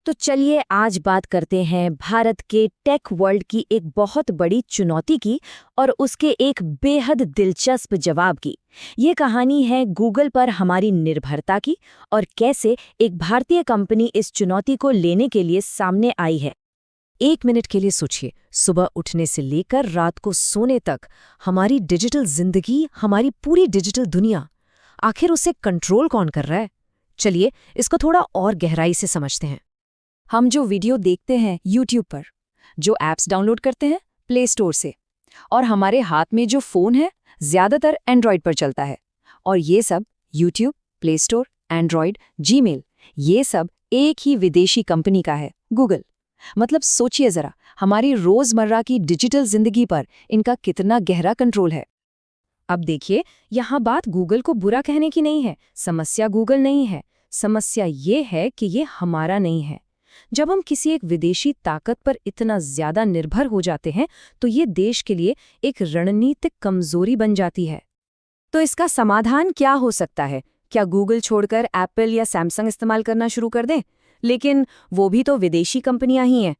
तो चलिए आज बात करते हैं भारत के टेक वर्ल्ड की एक बहुत बड़ी चुनौती की और उसके एक बेहद दिलचस्प जवाब की। ये कहानी है गूगल पर हमारी निर्भरता की और कैसे एक भारतीय कंपनी इस चुनौती को लेने के लिए सामने आई है। 1 मिनट के लिए सोचिए, सुबह उठने से लेकर रात को सोने तक हमारी डिजिटल जिंदगी, हमारी पूरी डिजिटल दुनिया, आखिर उसे कंट्रोल कौन कर रहा है? चलिए इसको थोड़ा और गहराई से समझते हैं। हम जो वीडियो देखते हैं यूट्यूब पर, जो ऐप्स डाउनलोड करते हैं प्ले स्टोर से, और हमारे हाथ में जो फ़ोन है ज़्यादातर एंड्रॉयड पर चलता है। और ये सब YouTube, play store, Android, Gmail, ये सब एक ही विदेशी कंपनी का है, गूगल। मतलब सोचिए ज़रा, हमारी रोज़मर्रा की डिजिटल ज़िंदगी पर इनका कितना गहरा कंट्रोल है। अब देखिए, यहाँ बात गूगल को बुरा कहने की नहीं है, समस्या गूगल नहीं है, समस्या ये है कि ये हमारा नहीं है। जब हम किसी एक विदेशी ताकत पर इतना ज्यादा निर्भर हो जाते हैं तो ये देश के लिए एक रणनीतिक कमजोरी बन जाती है। तो इसका समाधान क्या हो सकता है? क्या गूगल छोड़कर एप्पल या सैमसंग इस्तेमाल करना शुरू कर दें? लेकिन वो भी तो विदेशी कंपनियां ही हैं।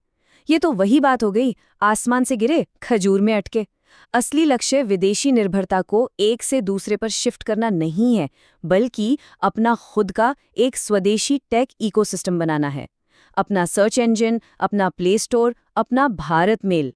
ये तो वही बात हो गई, आसमान से गिरे खजूर में अटके। असली लक्ष्य विदेशी निर्भरता को एक से दूसरे पर शिफ्ट करना नहीं है, बल्कि अपना खुद का एक स्वदेशी टेक इकोसिस्टम बनाना है। अपना सर्च इंजन, अपना प्ले स्टोर, अपना भारत मेल।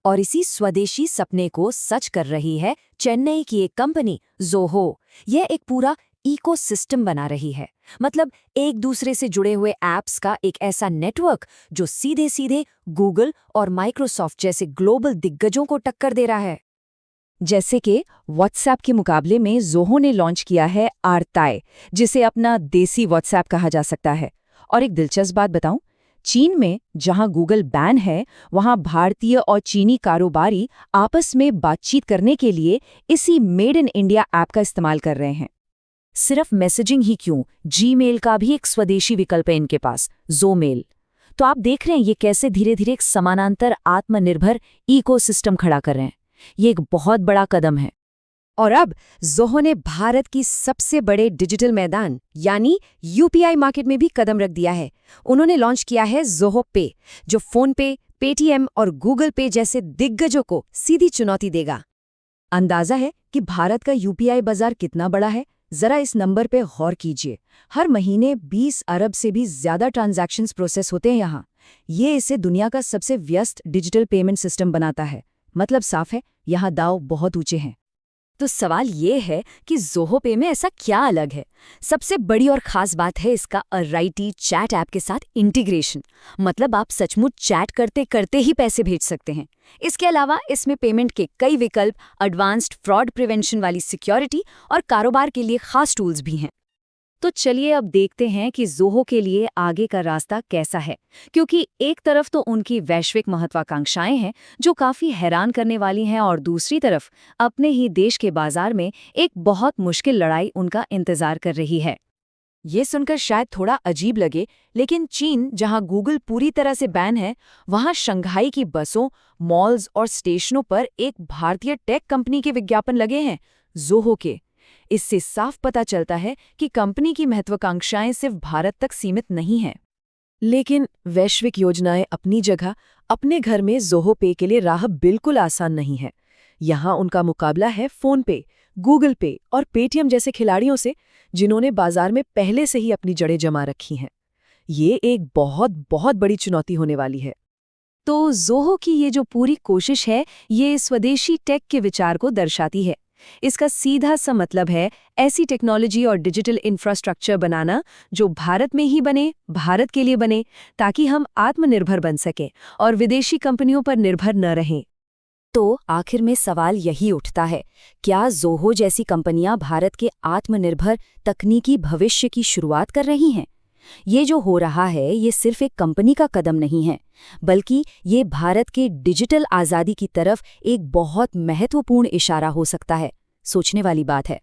और इसी स्वदेशी सपने को सच कर रही है चेन्नई की एक कंपनी ज़ोहो। यह एक पूरा इकोसिस्टम बना रही है, मतलब एक दूसरे से जुड़े हुए ऐप्स का एक ऐसा नेटवर्क जो सीधे सीधे गूगल और माइक्रोसॉफ्ट जैसे ग्लोबल दिग्गजों को टक्कर दे रहा है। जैसे कि व्हाट्सएप के मुकाबले में ज़ोहो ने लॉन्च किया है आरताई, जिसे अपना देसी व्हाट्सएप कहा जा सकता है। और एक दिलचस्प बात बताऊं, चीन में जहां गूगल बैन है, वहां भारतीय और चीनी कारोबारी आपस में बातचीत करने के लिए इसी मेड इन इंडिया ऐप का इस्तेमाल कर रहे हैं। सिर्फ मैसेजिंग ही क्यों, जीमेल का भी एक स्वदेशी विकल्प है इनके पास, ज़ोमेल। तो आप देख रहे हैं ये कैसे धीरे धीरे एक समानांतर आत्मनिर्भर इकोसिस्टम खड़ा कर रहे हैं। ये एक बहुत बड़ा कदम है। और अब ज़ोहो ने भारत की सबसे बड़े डिजिटल मैदान यानी यूपीआई मार्केट में भी कदम रख दिया है। उन्होंने लॉन्च किया है ज़ोहो पे, जो फोन पे, पेटीएम और गूगल पे जैसे दिग्गजों को सीधी चुनौती देगा। अंदाजा है कि भारत का यूपीआई बाजार कितना बड़ा है? जरा इस नंबर पे गौर कीजिए। हर महीने 20 अरब से भी ज्यादा ट्रांजैक्शंस प्रोसेस होते हैं यहाँ। ये इसे दुनिया का सबसे व्यस्त डिजिटल पेमेंट सिस्टम बनाता है। मतलब साफ है, यहाँ दांव बहुत ऊंचे हैं। तो सवाल ये है कि ज़ोहो पे में ऐसा क्या अलग है? सबसे बड़ी और ख़ास बात है इसका अराइटी चैट ऐप के साथ इंटीग्रेशन। मतलब आप सचमुच चैट करते करते ही पैसे भेज सकते हैं। इसके अलावा इसमें पेमेंट के कई विकल्प, एडवांस्ड फ्रॉड प्रिवेंशन वाली सिक्योरिटी और कारोबार के लिए खास टूल्स भी हैं। तो चलिए अब देखते हैं कि ज़ोहो के लिए आगे का रास्ता कैसा है, क्योंकि एक तरफ तो उनकी वैश्विक महत्वाकांक्षाएं हैं जो काफ़ी हैरान करने वाली हैं, और दूसरी तरफ अपने ही देश के बाजार में एक बहुत मुश्किल लड़ाई उनका इंतजार कर रही है। ये सुनकर शायद थोड़ा अजीब लगे, लेकिन चीन, जहां गूगल पूरी तरह से बैन है, वहां शंघाई की बसों, मॉल्स और स्टेशनों पर एक भारतीय टेक कंपनी के विज्ञापन लगे हैं, ज़ोहो के। इससे साफ पता चलता है कि कंपनी की महत्वाकांक्षाएं सिर्फ भारत तक सीमित नहीं हैं। लेकिन वैश्विक योजनाएं अपनी जगह, अपने घर में ज़ोहो पे के लिए राह बिल्कुल आसान नहीं है। यहाँ उनका मुकाबला है फ़ोन पे, गूगल पे और पेटीएम जैसे खिलाड़ियों से, जिन्होंने बाजार में पहले से ही अपनी जड़ें जमा रखी हैं। ये एक बहुत बहुत बड़ी चुनौती होने वाली है। तो ज़ोहो की ये जो पूरी कोशिश है, ये स्वदेशी टेक के विचार को दर्शाती है। इसका सीधा सा मतलब है ऐसी टेक्नोलॉजी और डिजिटल इंफ्रास्ट्रक्चर बनाना जो भारत में ही बने, भारत के लिए बने, ताकि हम आत्मनिर्भर बन सकें और विदेशी कंपनियों पर निर्भर न रहें। तो आखिर में सवाल यही उठता है, क्या ज़ोहो जैसी कंपनियां भारत के आत्मनिर्भर तकनीकी भविष्य की शुरुआत कर रही हैं? ये जो हो रहा है, ये सिर्फ एक कंपनी का कदम नहीं है, बल्कि ये भारत के डिजिटल आज़ादी की तरफ एक बहुत महत्वपूर्ण इशारा हो सकता है। सोचने वाली बात है।